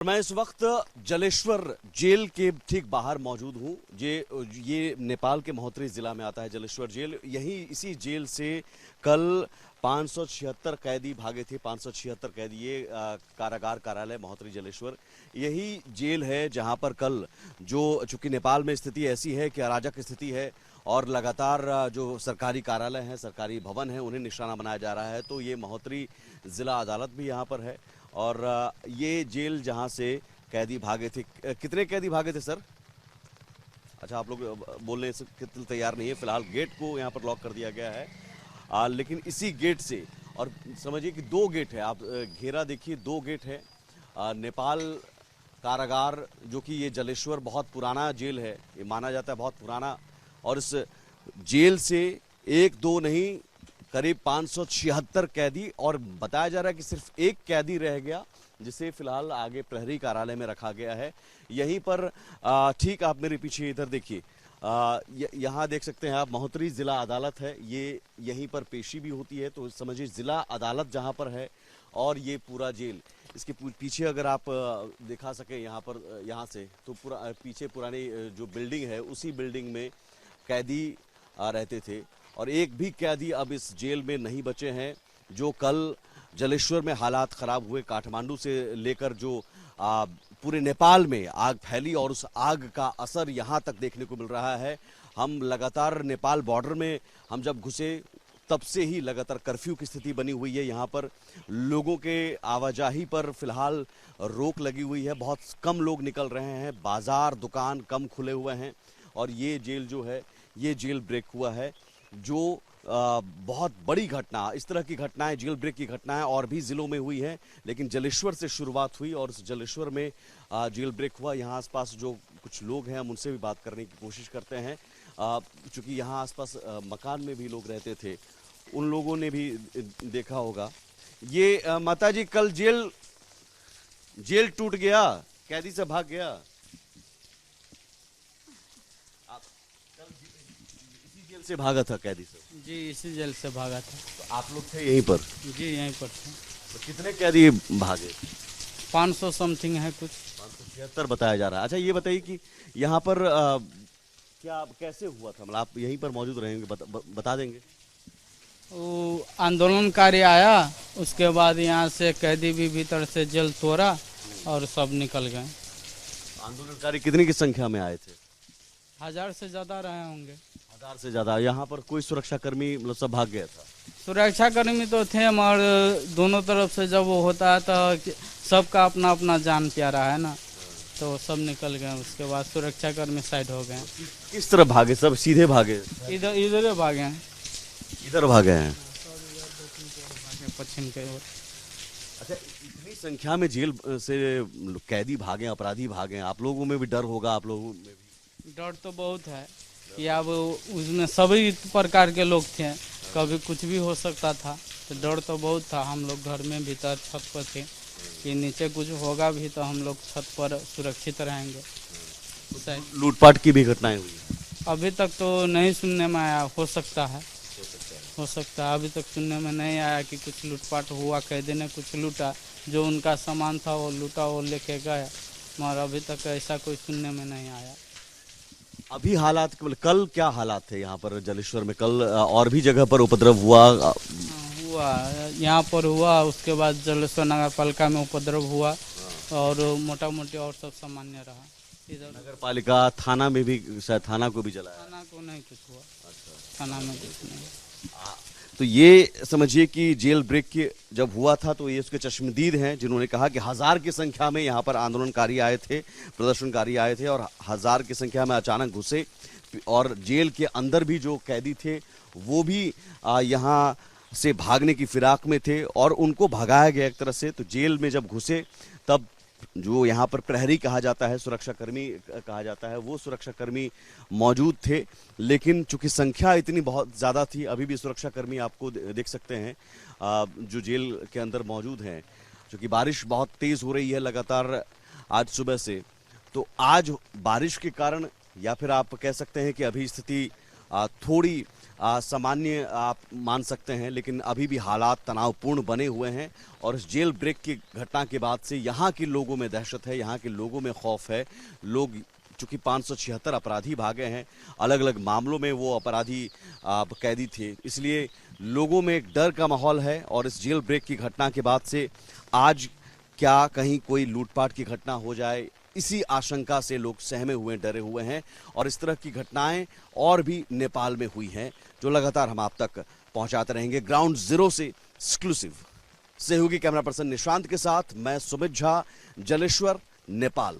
मैं इस वक्त जलेश्वर जेल के ठीक बाहर मौजूद हूँ। ये नेपाल के महोत्तरी जिला में आता है जलेश्वर जेल। यही इसी जेल से कल 576 कैदी भागे थे। 576 कैदी, ये कारागार कार्यालय महोत्तरी जलेश्वर यही जेल है जहां पर कल चूंकि नेपाल में स्थिति ऐसी है कि अराजक स्थिति है और लगातार जो सरकारी कार्यालय हैं, सरकारी भवन हैं, उन्हें निशाना बनाया जा रहा है। तो ये महोत्तरी जिला अदालत भी यहाँ पर है और ये जेल जहां से कैदी भागे थे। कितने कैदी भागे थे सर? अच्छा, आप लोग बोलने से कितने तैयार नहीं है। फिलहाल गेट को यहाँ पर लॉक कर दिया गया है, लेकिन इसी गेट से, और समझिए कि 2 गेट है, आप घेरा देखिए, 2 गेट है। नेपाल कारागार जो कि ये जलेश्वर बहुत पुराना जेल है, ये माना जाता है बहुत पुराना, और इस जेल से 1-2 नहीं करीब 576 कैदी, और बताया जा रहा है कि सिर्फ एक कैदी रह गया जिसे फिलहाल आगे प्रहरी कार्यालय में रखा गया है। यहीं पर ठीक आप मेरे पीछे इधर देखिए, यहाँ देख सकते हैं आप, महोत्तरी जिला अदालत है। ये यहीं पर पेशी भी होती है, तो समझिए जिला अदालत जहाँ पर है और ये पूरा जेल, इसके पीछे अगर आप दिखा सके यहाँ पर, यहाँ से तो पीछे पुरानी जो बिल्डिंग है उसी बिल्डिंग में कैदी रहते थे। और एक भी कैदी अब इस जेल में नहीं बचे हैं। जो कल जलेश्वर में हालात खराब हुए, काठमांडू से लेकर जो पूरे नेपाल में आग फैली और उस आग का असर यहाँ तक देखने को मिल रहा है। हम लगातार नेपाल बॉर्डर में हम जब घुसे तब से ही लगातार कर्फ्यू की स्थिति बनी हुई है। यहाँ पर लोगों के आवाजाही पर फिलहाल रोक लगी हुई है, बहुत कम लोग निकल रहे हैं, बाजार दुकान कम खुले हुए हैं। और ये जेल जो है, ये जेल ब्रेक हुआ है, जो बहुत बड़ी घटना, इस तरह की घटनाएं, जेल ब्रेक की घटनाएं और भी जिलों में हुई हैं, लेकिन जलेश्वर से शुरुआत हुई और उस जलेश्वर में जेल ब्रेक हुआ। यहाँ आसपास जो कुछ लोग हैं हम उनसे भी बात करने की कोशिश करते हैं, क्योंकि यहाँ आसपास मकान में भी लोग रहते थे, उन लोगों ने भी देखा होगा। ये माता जी, कल जेल टूट गया, कैदी से भाग गया। जेल से भागा था कैदी से? जी, इसी जेल से भागा था। तो आप लोग थे यहीं पर? जी, यहीं पर थे। तो कितने कैदी भागे? 500 समथिंग है कुछ। 576 बताया जा रहा है। अच्छा, ये बताइए कि यहाँ पर क्या कैसे हुआ था? मतलब आप यहीं पर मौजूद रहेंगे, बता देंगे? वो आंदोलनकारी आया, उसके बाद यहाँ से कैदी भी भीतर से जेल तोड़ा और सब निकल गए। आंदोलनकारी कितनी की संख्या में आए थे? 1000 से ज्यादा रहे होंगे। 1000 से ज्यादा। यहाँ पर कोई सुरक्षाकर्मी मतलब सब भाग गया था? सुरक्षाकर्मी तो थे, मगर दोनों तरफ से जब वो होता है तो सबका अपना अपना जान प्यारा है ना, तो सब निकल गए। उसके बाद सुरक्षाकर्मी साइड हो गए। किस तरफ भागे? सब सीधे भागे? इधर भागे हैं। इधर भागे हैं पश्चिम के ओर। अच्छा, इतनी संख्या में जेल से कैदी भागे, अपराधी भागे, आप लोगों में भी डर होगा? आप लोगों में भी डर तो बहुत है कि अब उसमें सभी प्रकार के लोग थे, कभी कुछ भी हो सकता था, तो डर तो बहुत था। हम लोग घर में भीतर छत पर थे कि नीचे कुछ होगा भी तो हम लोग छत पर सुरक्षित रहेंगे। लूटपाट की भी घटनाएं हुई? अभी तक तो नहीं सुनने में आया, हो सकता है। अभी तक सुनने में नहीं आया कि कुछ लूटपाट हुआ, कैदी ने कुछ लूटा, जो उनका सामान था वो लूटा, वो लेके गया, मगर अभी तक ऐसा कोई सुनने में नहीं आया। अभी हालात कल क्या हालात थे यहाँ पर जलेश्वर में? कल और भी जगह पर उपद्रव हुआ? यहाँ पर हुआ, उसके बाद जलेश्वर नगर पालिका में उपद्रव हुआ और मोटा मोटी और सब सामान्य रहा। इधर नगर पालिका, थाना में भी, शायद थाना को भी जलाया? थाना को नहीं कुछ हुआ। अच्छा, थाना में कुछ नहीं। तो ये समझिए कि जेल ब्रेक के जब हुआ था तो ये उसके चश्मदीद हैं जिन्होंने कहा कि 1000 की संख्या में यहाँ पर आंदोलनकारी आए थे, प्रदर्शनकारी आए थे, और 1000 की संख्या में अचानक घुसे और जेल के अंदर भी जो कैदी थे वो भी यहाँ से भागने की फिराक में थे और उनको भगाया गया एक तरह से। तो जेल में जब घुसे तब जो यहाँ पर प्रहरी कहा जाता है, सुरक्षाकर्मी कहा जाता है, वो सुरक्षाकर्मी मौजूद थे, लेकिन चूंकि संख्या इतनी बहुत ज़्यादा थी, अभी भी सुरक्षाकर्मी आपको देख सकते हैं जो जेल के अंदर मौजूद हैं। चूंकि बारिश बहुत तेज़ हो रही है लगातार आज सुबह से, तो आज बारिश के कारण, या फिर आप कह सकते हैं कि अभी स्थिति थोड़ी सामान्य आप मान सकते हैं, लेकिन अभी भी हालात तनावपूर्ण बने हुए हैं और इस जेल ब्रेक की घटना के बाद से यहाँ के लोगों में दहशत है, यहाँ के लोगों में खौफ है। लोग चूंकि 576 अपराधी भागे हैं, अलग अलग मामलों में वो अपराधी कैदी थे, इसलिए लोगों में एक डर का माहौल है। और इस जेल ब्रेक की घटना के बाद से आज क्या कहीं कोई लूटपाट की घटना हो जाए, इसी आशंका से लोग सहमे हुए, डरे हुए हैं। और इस तरह की घटनाएं और भी नेपाल में हुई हैं, जो लगातार हम आप तक पहुंचाते रहेंगे। ग्राउंड जीरो से एक्सक्लूसिव सहयोगी कैमरा पर्सन निशांत के साथ मैं सुमित झा, जलेश्वर, नेपाल।